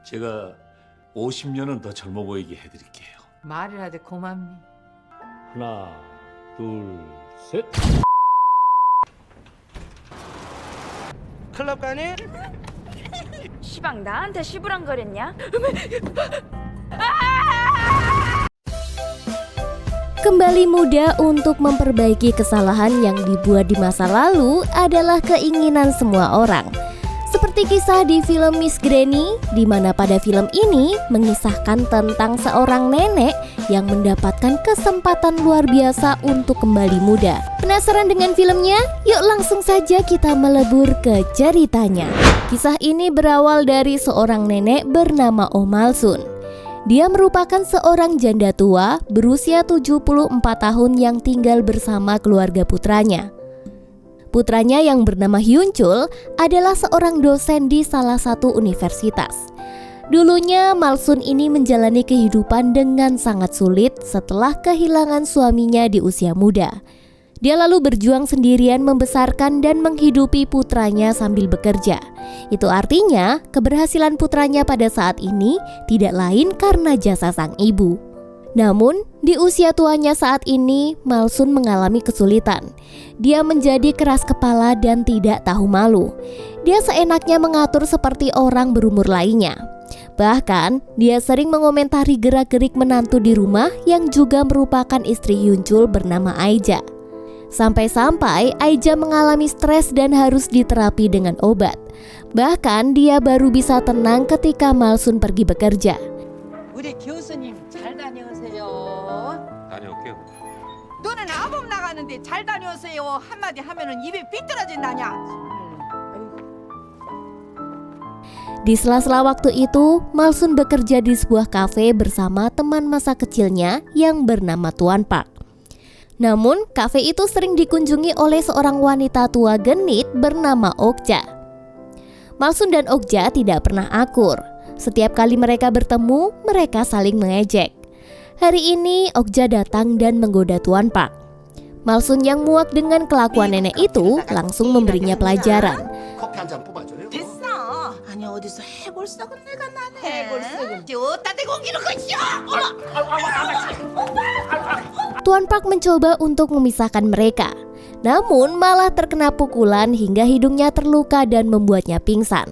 제가 50년은 더 젊어 보이게 해드릴게요. 말을 하되 고맙니. 하나, 둘, 셋. 클럽 가니? 시방 나한테 시부랑거렸냐? Kembali muda untuk memperbaiki kesalahan yang dibuat di masa lalu adalah keinginan semua orang. Seperti kisah di film Miss Granny, di mana pada film ini mengisahkan tentang seorang nenek yang mendapatkan kesempatan luar biasa untuk kembali muda. Penasaran dengan filmnya? Yuk langsung saja kita melebur ke ceritanya. Kisah ini berawal dari seorang nenek bernama Om Malsun. Dia merupakan seorang janda tua berusia 74 tahun yang tinggal bersama keluarga putranya. Putranya yang bernama Hyun-chul adalah seorang dosen di salah satu universitas. Dulunya Malsun ini menjalani kehidupan dengan sangat sulit setelah kehilangan suaminya di usia muda. Dia lalu berjuang sendirian membesarkan dan menghidupi putranya sambil bekerja. Itu artinya keberhasilan putranya pada saat ini tidak lain karena jasa sang ibu. Namun, di usia tuanya saat ini, Malsun mengalami kesulitan. Dia menjadi keras kepala dan tidak tahu malu. Dia seenaknya mengatur seperti orang berumur lainnya. Bahkan, dia sering mengomentari gerak-gerik menantu di rumah yang juga merupakan istri Hyun-chul bernama Aija. Sampai-sampai Aija mengalami stres dan harus diterapi dengan obat. Bahkan, dia baru bisa tenang ketika Malsun pergi bekerja. 우리 교수님 잘 다녀오세요. 다녀올게요. 너는 아범 나가는데 잘 다녀오세요 한마디 하면은 입이 삐뚤어진다냐. Di sela-sela waktu itu, Malsun bekerja di sebuah kafe bersama teman masa kecilnya yang bernama Tuan Park. Namun, kafe itu sering dikunjungi oleh seorang wanita tua genit bernama Okja. Malsun dan Okja tidak pernah akur. Setiap kali mereka bertemu, mereka saling mengejek. Hari ini, Okja datang dan menggoda Tuan Park. Malsun yang muak dengan kelakuan nenek itu langsung memberinya pelajaran. 커피 한 잔 뽑아줘요. 됐어. 아니 어디서 해골썩은 내가 나네. 해골썩은 어따 대고 옮기는 것이야. Tuan Park mencoba untuk memisahkan mereka. Namun malah terkena pukulan hingga hidungnya terluka dan membuatnya pingsan.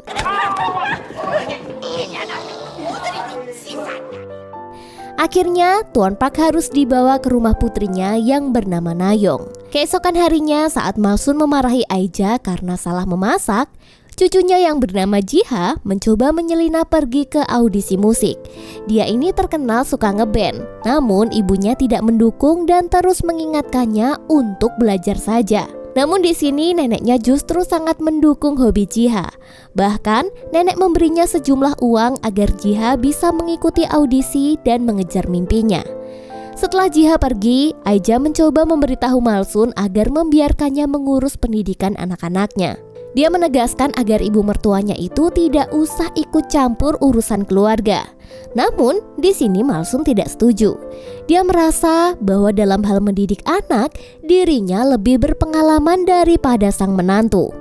Akhirnya, Tuan Park harus dibawa ke rumah putrinya yang bernama Nayong. Keesokan harinya saat Malsun memarahi Aija karena salah memasak, cucunya yang bernama Jiha mencoba menyelinap pergi ke audisi musik. Dia ini terkenal suka ngeband, namun ibunya tidak mendukung dan terus mengingatkannya untuk belajar saja. Namun di sini neneknya justru sangat mendukung hobi Jiha. Bahkan nenek memberinya sejumlah uang agar Jiha bisa mengikuti audisi dan mengejar mimpinya. Setelah Jiha pergi, Aija mencoba memberitahu Malsun agar membiarkannya mengurus pendidikan anak-anaknya. Dia menegaskan agar ibu mertuanya itu tidak usah ikut campur urusan keluarga. Namun, di sini Malsun tidak setuju. Dia merasa bahwa dalam hal mendidik anak, dirinya lebih berpengalaman daripada sang menantu.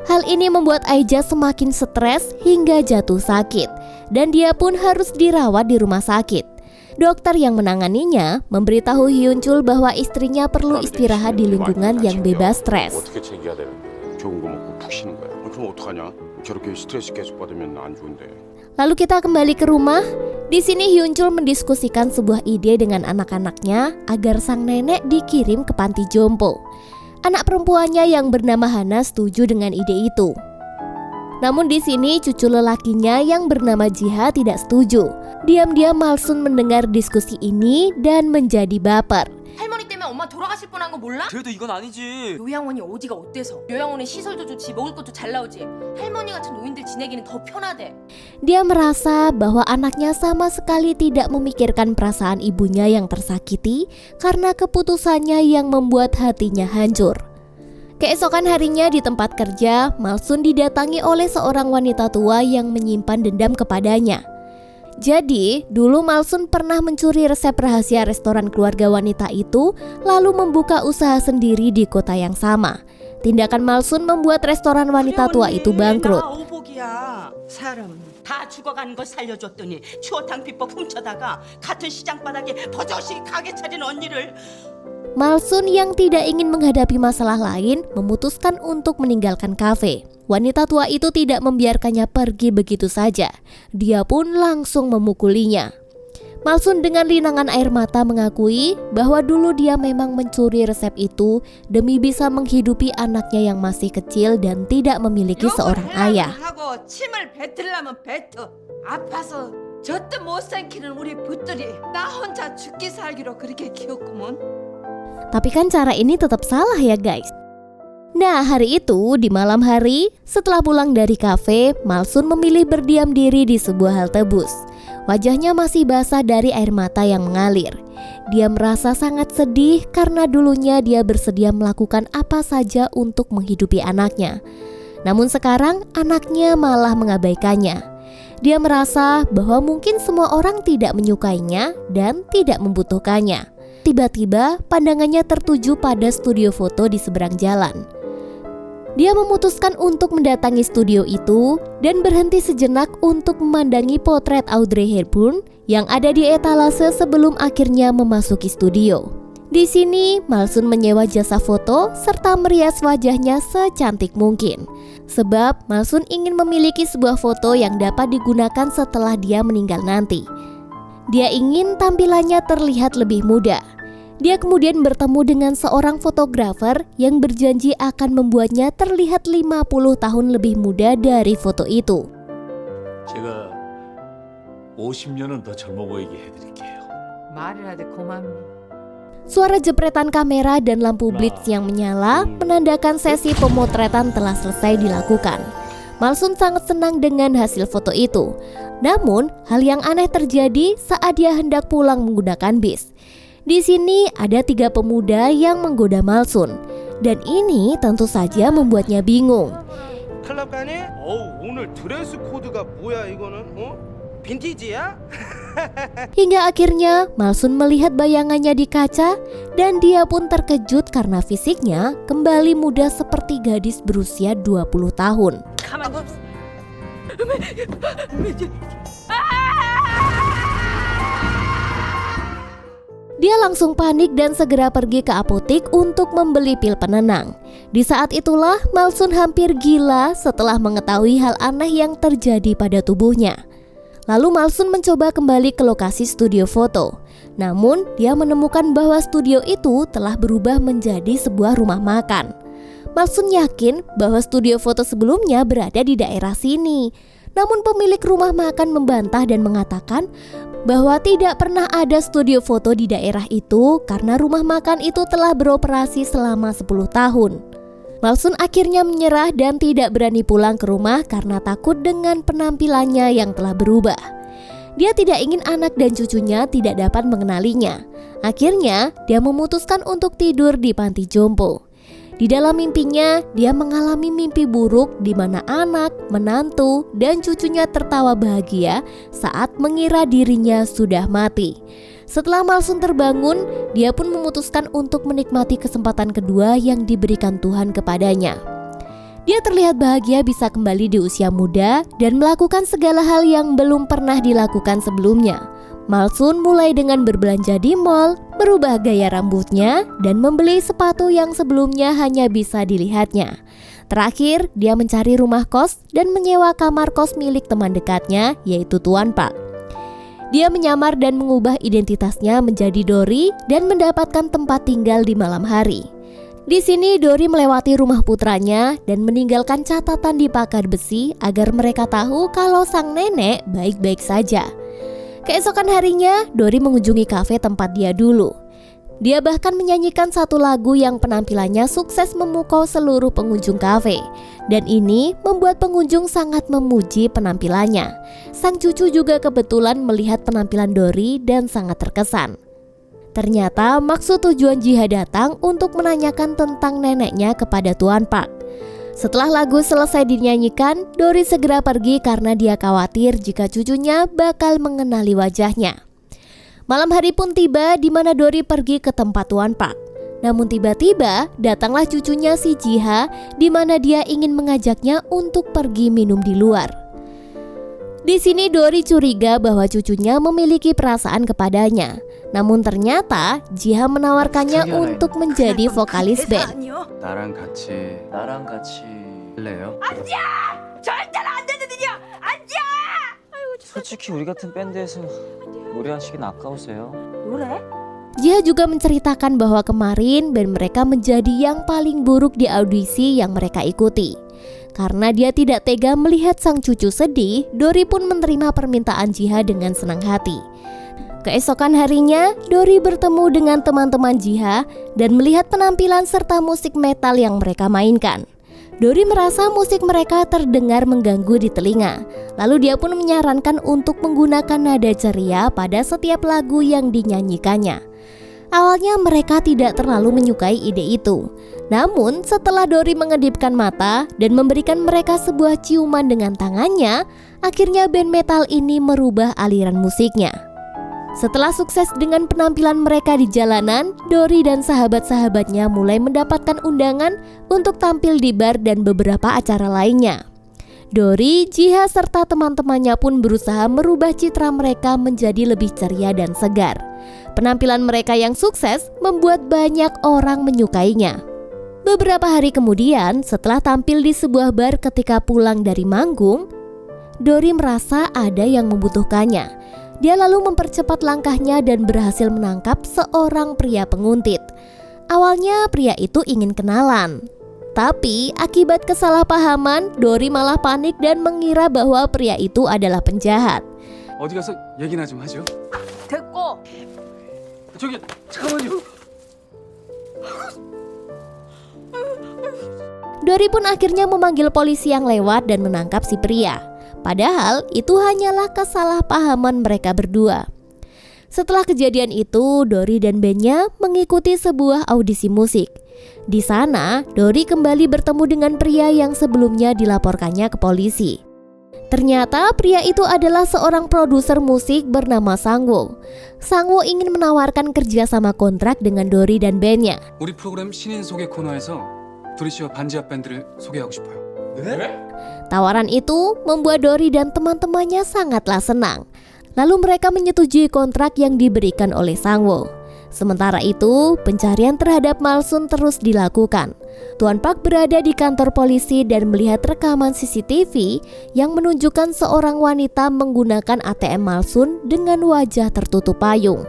Hal ini membuat Aija semakin stres hingga jatuh sakit, dan dia pun harus dirawat di rumah sakit. Dokter yang menanganinya memberitahu Hyun-chul bahwa istrinya perlu istirahat di lingkungan yang bebas stres. 어떻게 챙겨야 되는데 좋은 거 먹고 푹 쉬는 거야. 그럼 어떡하냐? 저렇게 스트레스 계속 받으면 안 좋은데. Lalu kita kembali ke rumah. Di sini Hyun-chul mendiskusikan sebuah ide dengan anak-anaknya agar sang nenek dikirim ke panti jompo. Anak perempuannya yang bernama Hana setuju dengan ide itu. Namun di sini cucu lelakinya yang bernama Jiha tidak setuju. Diam-diam Malsun mendengar diskusi ini dan menjadi baper. 할머니 때문에 엄마 돌아가실 뻔한 거 몰라? 그래도 이건 아니지. 요양원이 어디가 어때서? 요양원은 시설도 좋지 먹을 것도 잘 나오지. 할머니 같은 노인들 지내기는 더 편하대. Dia merasa bahwa anaknya sama sekali tidak memikirkan perasaan ibunya yang tersakiti karena keputusannya yang membuat hatinya hancur. Keesokan harinya di tempat kerja, Malsun didatangi oleh seorang wanita tua yang menyimpan dendam kepadanya. Jadi, dulu Malsun pernah mencuri resep rahasia restoran keluarga wanita itu, lalu membuka usaha sendiri di kota yang sama. tindakan Malsun membuat restoran wanita tua itu bangkrut. 나 오복이야. 사람 다 죽어가는 걸 살려줬더니 추어탕 비법 훔쳐다가 같은 시장 바닥에 버젓이 가게 차린 언니를. Malsun yang tidak ingin menghadapi masalah lain memutuskan untuk meninggalkan kafe. Wanita tua itu tidak membiarkannya pergi begitu saja. Dia pun langsung memukulinya. Malsun dengan linangan air mata mengakui bahwa dulu dia memang mencuri resep itu demi bisa menghidupi anaknya yang masih kecil dan tidak memiliki seorang ayah. 하고 침을 뱉으려면 뱉어. 아파서 젖도 못 삼키는 우리 붓들이 나 혼자 죽기 살기로 그렇게 키웠구먼. Tapi kan cara ini tetap salah ya guys. Nah hari itu di malam hari setelah pulang dari kafe, Malsun memilih berdiam diri di sebuah halte bus. Wajahnya masih basah dari air mata yang mengalir. Dia merasa sangat sedih karena dulunya dia bersedia melakukan apa saja untuk menghidupi anaknya. Namun sekarang anaknya malah mengabaikannya. Dia merasa bahwa mungkin semua orang tidak menyukainya dan tidak membutuhkannya. Tiba-tiba pandangannya tertuju pada studio foto di seberang jalan. Dia memutuskan untuk mendatangi studio itu dan berhenti sejenak untuk memandangi potret Audrey Hepburn yang ada di etalase sebelum akhirnya memasuki studio. Di sini, Malsun menyewa jasa foto serta merias wajahnya secantik mungkin. Sebab Malsun ingin memiliki sebuah foto yang dapat digunakan setelah dia meninggal nanti. Dia ingin tampilannya terlihat lebih muda. Dia kemudian bertemu dengan seorang fotografer yang berjanji akan membuatnya terlihat 50 tahun lebih muda dari foto itu. 제가 50년은 더 젊어 보이게 해드릴게요. 말이라도 고맙네. Suara jepretan kamera dan lampu blitz yang menyala menandakan sesi pemotretan telah selesai dilakukan. Malsun sangat senang dengan hasil foto itu. Namun, hal yang aneh terjadi saat dia hendak pulang menggunakan bis. Di sini ada 3 pemuda yang menggoda Malsun. Dan ini tentu saja membuatnya bingung. 클럽 가니? 오늘 드레스 코드가 뭐야 이거는? 빈티지야? Hingga akhirnya Malsun melihat bayangannya di kaca dan dia pun terkejut karena fisiknya kembali muda seperti gadis berusia 20 tahun. Dia langsung panik dan segera pergi ke apotik untuk membeli pil penenang. Di saat itulah Malsun hampir gila setelah mengetahui hal aneh yang terjadi pada tubuhnya. Lalu Malsun mencoba kembali ke lokasi studio foto. Namun dia menemukan bahwa studio itu telah berubah menjadi sebuah rumah makan. Malsun yakin bahwa studio foto sebelumnya berada di daerah sini. Namun pemilik rumah makan membantah dan mengatakan bahwa tidak pernah ada studio foto di daerah itu karena rumah makan itu telah beroperasi selama 10 tahun. Malsun akhirnya menyerah dan tidak berani pulang ke rumah karena takut dengan penampilannya yang telah berubah. Dia tidak ingin anak dan cucunya tidak dapat mengenalinya. Akhirnya, dia memutuskan untuk tidur di panti jompo. Di dalam mimpinya, dia mengalami mimpi buruk di mana anak, menantu, dan cucunya tertawa bahagia saat mengira dirinya sudah mati. Setelah Malsun terbangun, dia pun memutuskan untuk menikmati kesempatan kedua yang diberikan Tuhan kepadanya. Dia terlihat bahagia bisa kembali di usia muda dan melakukan segala hal yang belum pernah dilakukan sebelumnya. Malsun mulai dengan berbelanja di mall, berubah gaya rambutnya, dan membeli sepatu yang sebelumnya hanya bisa dilihatnya. Terakhir, dia mencari rumah kos dan menyewa kamar kos milik teman dekatnya, yaitu Tuan Pak. Dia menyamar dan mengubah identitasnya menjadi Dory dan mendapatkan tempat tinggal di malam hari. Di sini Dory melewati rumah putranya dan meninggalkan catatan di pagar besi agar mereka tahu kalau sang nenek baik-baik saja. Keesokan harinya, Dory mengunjungi kafe tempat dia dulu. Dia bahkan menyanyikan satu lagu yang penampilannya sukses memukau seluruh pengunjung kafe. Dan ini membuat pengunjung sangat memuji penampilannya. Sang cucu juga kebetulan melihat penampilan Dory dan sangat terkesan. Ternyata maksud tujuan Jiha datang untuk menanyakan tentang neneknya kepada Tuan Pak. Setelah lagu selesai dinyanyikan, Dory segera pergi karena dia khawatir jika cucunya bakal mengenali wajahnya. Malam hari pun tiba di mana Dory pergi ke tempat Tuan Pak. Namun tiba-tiba datanglah cucunya si Jiha, di mana dia ingin mengajaknya untuk pergi minum di luar. Di sini Dori curiga bahwa cucunya memiliki perasaan kepadanya. Namun ternyata Jiha menawarkannya untuk menjadi vokalis band. 나랑 같이 할래요? 절대로 안 되는 일이야. 앉아. 솔직히 우리 같은 밴드에서 노래하시긴 아까우세요. 노래? Jiha juga menceritakan bahwa kemarin band mereka menjadi yang paling buruk di audisi yang mereka ikuti. Karena dia tidak tega melihat sang cucu sedih, Dori pun menerima permintaan Jiha dengan senang hati. Keesokan harinya, Dori bertemu dengan teman-teman Jiha dan melihat penampilan serta musik metal yang mereka mainkan. Dori merasa musik mereka terdengar mengganggu di telinga. Lalu dia pun menyarankan untuk menggunakan nada ceria pada setiap lagu yang dinyanyikannya. Awalnya mereka tidak terlalu menyukai ide itu. Namun setelah Dori mengedipkan mata dan memberikan mereka sebuah ciuman dengan tangannya, akhirnya band metal ini merubah aliran musiknya. Setelah sukses dengan penampilan mereka di jalanan, Dori dan sahabat-sahabatnya mulai mendapatkan undangan untuk tampil di bar dan beberapa acara lainnya. Dori, Jiha serta teman-temannya pun berusaha merubah citra mereka menjadi lebih ceria dan segar. Penampilan mereka yang sukses membuat banyak orang menyukainya. Beberapa hari kemudian, setelah tampil di sebuah bar ketika pulang dari manggung, Dori merasa ada yang membutuhkannya. Dia lalu mempercepat langkahnya dan berhasil menangkap seorang pria penguntit. Awalnya pria itu ingin kenalan. Tapi akibat kesalahpahaman, Dori malah panik dan mengira bahwa pria itu adalah penjahat. 어디 가서 얘기나 좀 하죠. 됐고. 저기 잠깐만요. Dori pun akhirnya memanggil polisi yang lewat dan menangkap si pria. Padahal itu hanyalah kesalahpahaman mereka berdua. Setelah kejadian itu, Dori dan bandnya mengikuti sebuah audisi musik. Di sana, Dori kembali bertemu dengan pria yang sebelumnya dilaporkannya ke polisi. Ternyata pria itu adalah seorang produser musik bernama Sangwo. Sangwo ingin menawarkan kerjasama kontrak dengan Dori dan bandnya. 우리 프로그램 신인 소개 코너에서 도리 씨와 반지하 밴드를 소개하고 싶어요. Tawaran itu membuat Dori dan teman-temannya sangatlah senang. Lalu mereka menyetujui kontrak yang diberikan oleh Sangwo. Sementara itu, pencarian terhadap Malsun terus dilakukan. Tuan Park berada di kantor polisi dan melihat rekaman CCTV yang menunjukkan seorang wanita menggunakan ATM Malsun dengan wajah tertutup payung.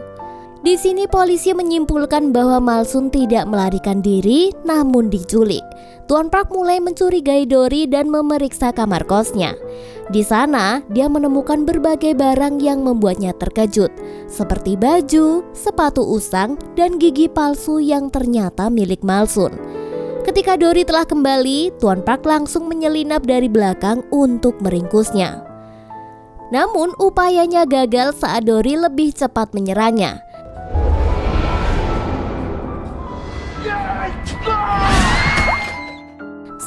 Di sini polisi menyimpulkan bahwa Malsun tidak melarikan diri, namun diculik. Tuan Park mulai mencurigai Dori dan memeriksa kamar kosnya. Di sana, dia menemukan berbagai barang yang membuatnya terkejut, seperti baju, sepatu usang, dan gigi palsu yang ternyata milik Malsun. Ketika Dori telah kembali, Tuan Park langsung menyelinap dari belakang untuk meringkusnya. Namun, upayanya gagal saat Dori lebih cepat menyerangnya.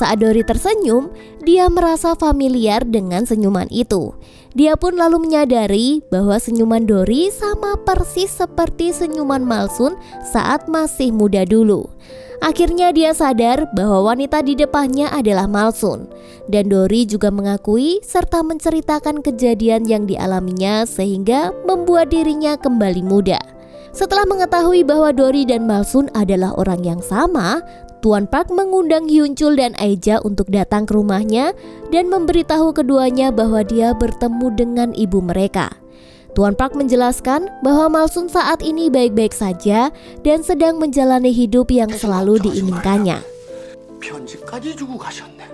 Saat Dori tersenyum, dia merasa familiar dengan senyuman itu. Dia pun lalu menyadari bahwa senyuman Dori sama persis seperti senyuman Malsun saat masih muda dulu. Akhirnya dia sadar bahwa wanita di depannya adalah Malsun. Dan Dori juga mengakui serta menceritakan kejadian yang dialaminya sehingga membuat dirinya kembali muda. Setelah mengetahui bahwa Dori dan Malsun adalah orang yang sama, Tuan Park mengundang Hyun Chul dan Aija untuk datang ke rumahnya dan memberitahu keduanya bahwa dia bertemu dengan ibu mereka. Tuan Park menjelaskan bahwa Malsun saat ini baik-baik saja dan sedang menjalani hidup yang selalu diinginkannya. 편지까지 주고 가셨네.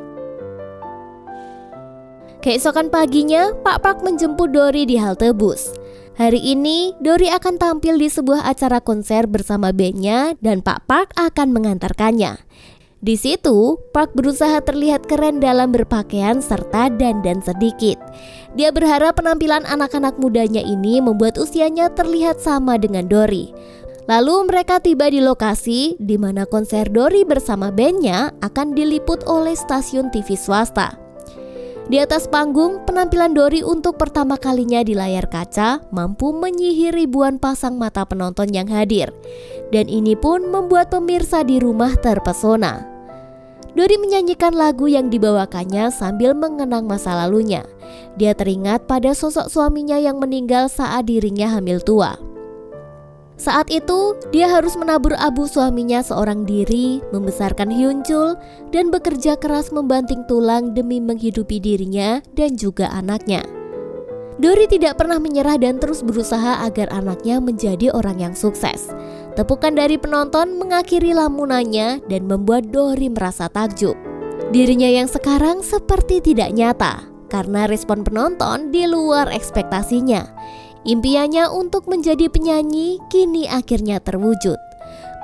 Keesokan paginya, Pak Park menjemput Dori di halte bus. Hari ini, Dori akan tampil di sebuah acara konser bersama bandnya dan Pak Park akan mengantarkannya. Di situ, Park berusaha terlihat keren dalam berpakaian serta dandan sedikit. Dia berharap penampilan anak-anak mudanya ini membuat usianya terlihat sama dengan Dori. Lalu mereka tiba di lokasi di mana konser Dori bersama bandnya akan diliput oleh stasiun TV swasta. Di atas panggung, penampilan Dori untuk pertama kalinya di layar kaca mampu menyihir ribuan pasang mata penonton yang hadir. Dan ini pun membuat pemirsa di rumah terpesona. Dori menyanyikan lagu yang dibawakannya sambil mengenang masa lalunya. Dia teringat pada sosok suaminya yang meninggal saat dirinya hamil tua. Saat itu, dia harus menabur abu suaminya seorang diri, membesarkan Hyunchul, dan bekerja keras membanting tulang demi menghidupi dirinya dan juga anaknya. Dori tidak pernah menyerah dan terus berusaha agar anaknya menjadi orang yang sukses. Tepukan dari penonton mengakhiri lamunannya dan membuat Dori merasa takjub. Dirinya yang sekarang seperti tidak nyata, karena respon penonton di luar ekspektasinya. Impiannya untuk menjadi penyanyi kini akhirnya terwujud.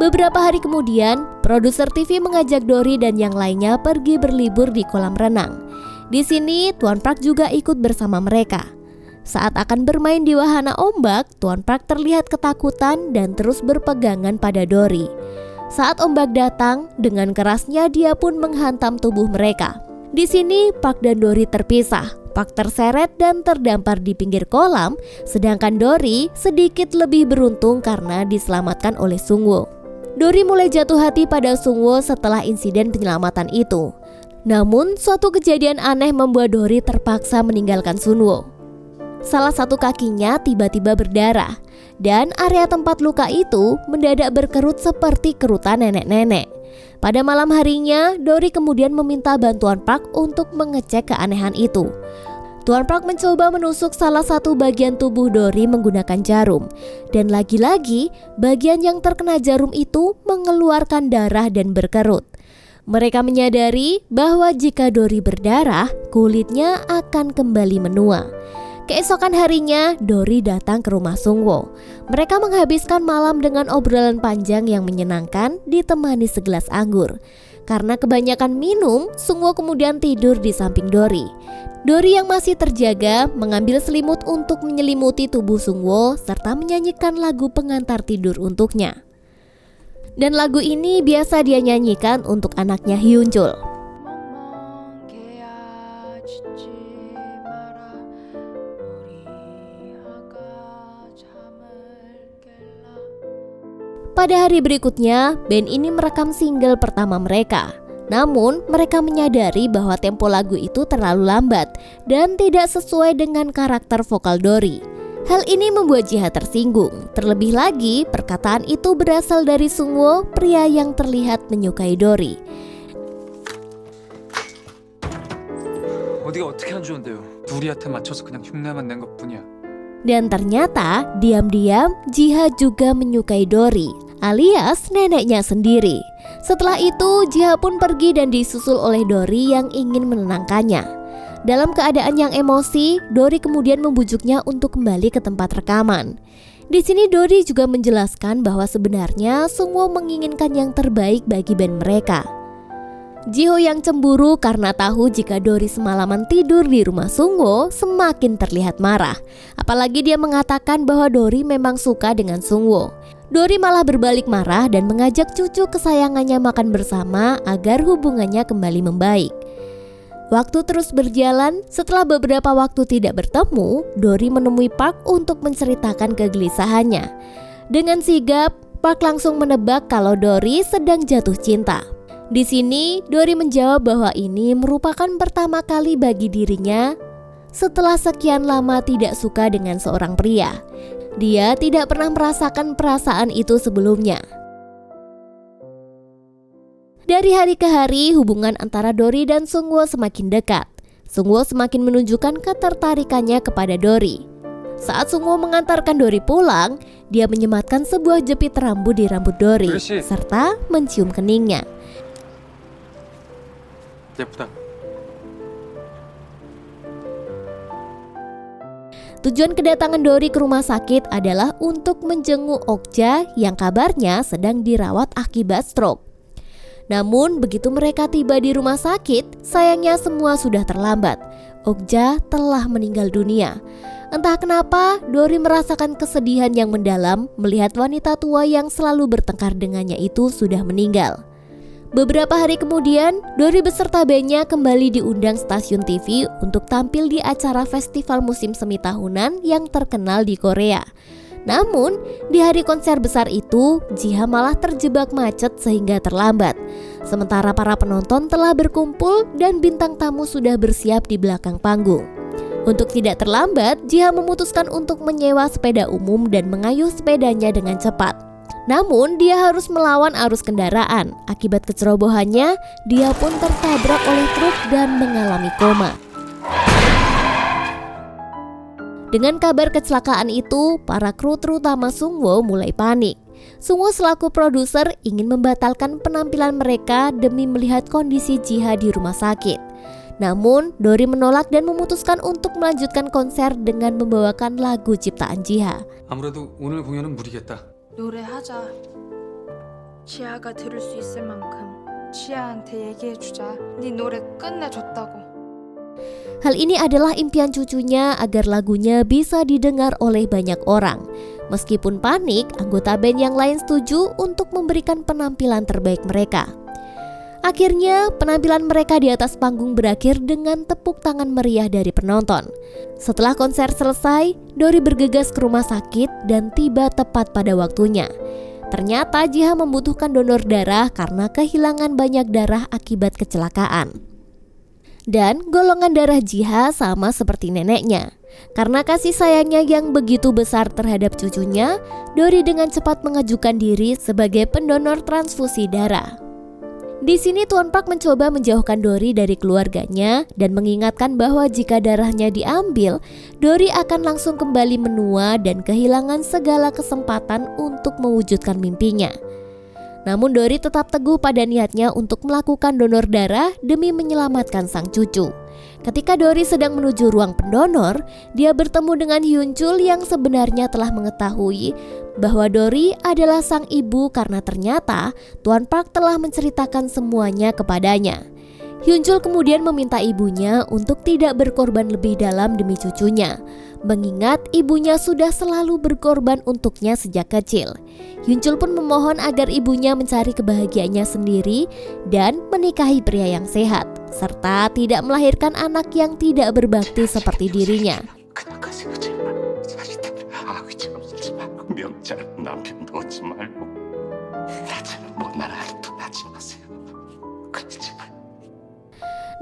Beberapa hari kemudian, produser TV mengajak Dori dan yang lainnya pergi berlibur di kolam renang. Di sini, Tuan Park juga ikut bersama mereka. Saat akan bermain di wahana ombak, Tuan Park terlihat ketakutan dan terus berpegangan pada Dori. Saat ombak datang, dengan kerasnya dia pun menghantam tubuh mereka. Di sini, Park dan Dori terpisah. Park terseret dan terdampar di pinggir kolam, sedangkan Dori sedikit lebih beruntung karena diselamatkan oleh Sungwoo. Dori mulai jatuh hati pada Sungwoo setelah insiden penyelamatan itu. Namun, suatu kejadian aneh membuat Dori terpaksa meninggalkan Sungwoo. Salah satu kakinya tiba-tiba berdarah, dan area tempat luka itu mendadak berkerut seperti kerutan nenek-nenek. Pada malam harinya, Dori kemudian meminta bantuan Park untuk mengecek keanehan itu. Tuan Park mencoba menusuk salah satu bagian tubuh Dori menggunakan jarum. Dan lagi-lagi, bagian yang terkena jarum itu mengeluarkan darah dan berkerut. Mereka menyadari bahwa jika Dori berdarah, kulitnya akan kembali menua. Keesokan harinya, Dori datang ke rumah Sungwoo. Mereka menghabiskan malam dengan obrolan panjang yang menyenangkan ditemani segelas anggur. Karena kebanyakan minum, Sungwoo kemudian tidur di samping Dori. Dori yang masih terjaga mengambil selimut untuk menyelimuti tubuh Sungwoo serta menyanyikan lagu pengantar tidur untuknya. Dan lagu ini biasa dia nyanyikan untuk anaknya Hyunchul. Pada hari berikutnya, band ini merekam single pertama mereka. Namun, mereka menyadari bahwa tempo lagu itu terlalu lambat dan tidak sesuai dengan karakter vokal Dori. Hal ini membuat Jiha tersinggung. Terlebih lagi, perkataan itu berasal dari Sungwoo, pria yang terlihat menyukai Dori. 어디가 어떻게 안 좋은데요? 둘이한테 맞춰서 그냥 흉내만 낸 것뿐이야. Dan ternyata, diam-diam Jiha juga menyukai Dori, alias neneknya sendiri. Setelah itu, Jiha pun pergi dan disusul oleh Dori yang ingin menenangkannya. Dalam keadaan yang emosi, Dori kemudian membujuknya untuk kembali ke tempat rekaman. Di sini Dori juga menjelaskan bahwa sebenarnya Sungwoo menginginkan yang terbaik bagi band mereka. Jiho yang cemburu karena tahu jika Dori semalaman tidur di rumah Sungwoo semakin terlihat marah. Apalagi dia mengatakan bahwa Dori memang suka dengan Sungwoo. Dori malah berbalik marah dan mengajak cucu kesayangannya makan bersama agar hubungannya kembali membaik. Waktu terus berjalan, setelah beberapa waktu tidak bertemu, Dori menemui Park untuk menceritakan kegelisahannya. Dengan sigap, Park langsung menebak kalau Dori sedang jatuh cinta. Di sini, Dori menjawab bahwa ini merupakan pertama kali bagi dirinya setelah sekian lama tidak suka dengan seorang pria. Dia tidak pernah merasakan perasaan itu sebelumnya. Dari hari ke hari, hubungan antara Dori dan Sungwoo semakin dekat. Sungwoo semakin menunjukkan ketertarikannya kepada Dori. Saat Sungwoo mengantarkan Dori pulang, dia menyematkan sebuah jepit rambut di rambut Dori, serta mencium keningnya. 예쁘다. Tujuan kedatangan Dori ke rumah sakit adalah untuk menjenguk Okja yang kabarnya sedang dirawat akibat stroke. Namun begitu mereka tiba di rumah sakit, sayangnya semua sudah terlambat. Okja telah meninggal dunia. Entah kenapa, Dori merasakan kesedihan yang mendalam melihat wanita tua yang selalu bertengkar dengannya itu sudah meninggal. Beberapa hari kemudian, Dori beserta bandnya kembali diundang stasiun TV untuk tampil di acara festival musim semi tahunan yang terkenal di Korea. Namun, di hari konser besar itu, Jiha malah terjebak macet sehingga terlambat. Sementara para penonton telah berkumpul dan bintang tamu sudah bersiap di belakang panggung. Untuk tidak terlambat, Jiha memutuskan untuk menyewa sepeda umum dan mengayuh sepedanya dengan cepat. Namun, dia harus melawan arus kendaraan. Akibat kecerobohannya, dia pun tertabrak oleh truk dan mengalami koma. Dengan kabar kecelakaan itu, para kru terutama Sungwoo mulai panik. Sungwoo selaku produser ingin membatalkan penampilan mereka demi melihat kondisi Jiha di rumah sakit. Namun, Dory menolak dan memutuskan untuk melanjutkan konser dengan membawakan lagu ciptaan Jiha. 아무래도 오늘 공연은 무리겠다. 노래하자. 지아가 들을 수 있을 만큼 지아한테 얘기해주자. 네 노래 끝내줬다고. Hal ini adalah impian cucunya agar lagunya bisa didengar oleh banyak orang. Meskipun panik, anggota band yang lain setuju untuk memberikan penampilan terbaik mereka. Akhirnya, penampilan mereka di atas panggung berakhir dengan tepuk tangan meriah dari penonton. Setelah konser selesai, Dory bergegas ke rumah sakit dan tiba tepat pada waktunya. Ternyata Jiha membutuhkan donor darah karena kehilangan banyak darah akibat kecelakaan. Dan golongan darah Jiha sama seperti neneknya. Karena kasih sayangnya yang begitu besar terhadap cucunya, Dory dengan cepat mengajukan diri sebagai pendonor transfusi darah. Di sini Tuan Park mencoba menjauhkan Dory dari keluarganya dan mengingatkan bahwa jika darahnya diambil, Dory akan langsung kembali menua dan kehilangan segala kesempatan untuk mewujudkan mimpinya. Namun Dory tetap teguh pada niatnya untuk melakukan donor darah demi menyelamatkan sang cucu. Ketika Dory sedang menuju ruang pendonor, dia bertemu dengan Hyunchul yang sebenarnya telah mengetahui bahwa Dory adalah sang ibu karena ternyata Tuan Park telah menceritakan semuanya kepadanya. Hyunchul kemudian meminta ibunya untuk tidak berkorban lebih dalam demi cucunya, mengingat ibunya sudah selalu berkorban untuknya sejak kecil. Hyunchul pun memohon agar ibunya mencari kebahagiaannya sendiri dan menikahi pria yang sehat, serta tidak melahirkan anak yang tidak berbakti seperti dirinya. 그냥 가세요 제발. 자식들 아귀처럼 쓰지 말고 명자를 남편 놓지 말고 나처럼 못난 아이도 낳지 마세요. 그래 제발.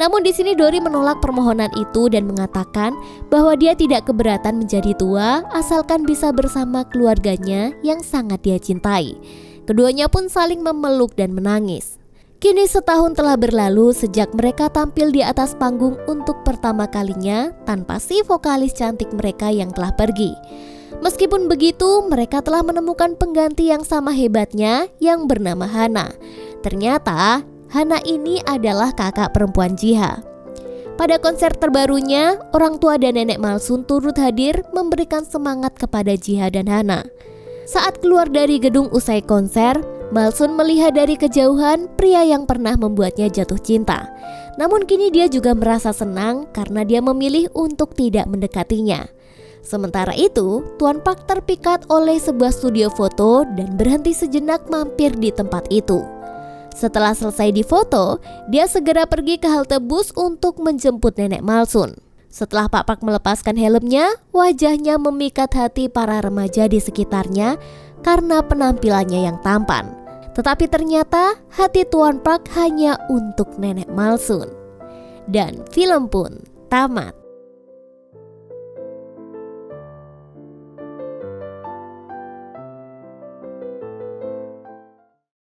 Namun di sini Dory menolak permohonan itu dan mengatakan bahwa dia tidak keberatan menjadi tua asalkan bisa bersama keluarganya yang sangat dia cintai. Keduanya pun saling memeluk dan menangis. Kini setahun telah berlalu sejak mereka tampil di atas panggung untuk pertama kalinya tanpa si vokalis cantik mereka yang telah pergi. Meskipun begitu, mereka telah menemukan pengganti yang sama hebatnya yang bernama Hana. Ternyata Hana ini adalah kakak perempuan Jiha. Pada konser terbarunya, orang tua dan nenek Malsun turut hadir memberikan semangat kepada Jiha dan Hana. Saat keluar dari gedung usai konser, Malsun melihat dari kejauhan pria yang pernah membuatnya jatuh cinta. Namun kini dia juga merasa senang karena dia memilih untuk tidak mendekatinya. Sementara itu, Tuan Park terpikat oleh sebuah studio foto dan berhenti sejenak mampir di tempat itu. Setelah selesai difoto, dia segera pergi ke halte bus untuk menjemput nenek Malsun. Setelah Pak Park melepaskan helmnya, wajahnya memikat hati para remaja di sekitarnya karena penampilannya yang tampan. Tetapi ternyata hati Tuan Park hanya untuk nenek Malsun. Dan film pun tamat.